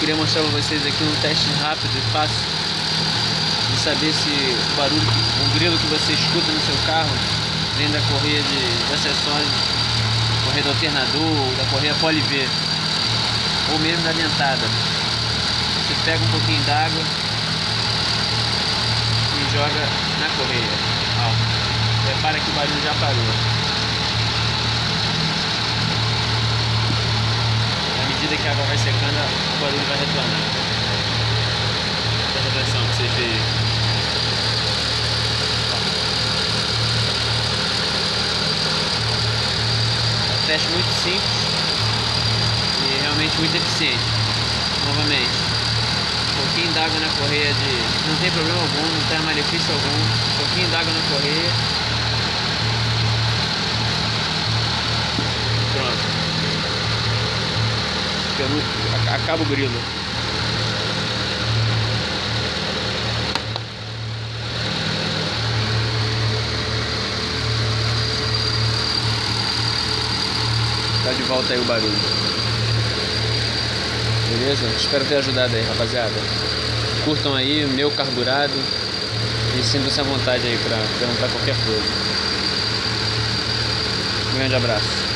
Queria mostrar para vocês aqui um teste rápido e fácil de saber se o barulho, o grilo que você escuta no seu carro vem da correia de acessórios, correia do alternador, da correia Poli-V ou mesmo da dentada. Você pega um pouquinho d'água e joga na correia. Ó, repara que o barulho já parou. À medida que a água vai secando, o barulho vai retornar. Presta atenção pra vocês verem. É um teste muito simples e realmente muito eficiente. Novamente, um pouquinho d'água na correia não tem problema algum, não tem malefício algum. Um pouquinho d'água na correia. Pronto. Acaba o grilo. Tá de volta aí o barulho. Beleza? Espero ter ajudado aí, rapaziada. Curtam aí o meu carburado e sintam-se à vontade aí pra perguntar qualquer coisa. Um grande abraço.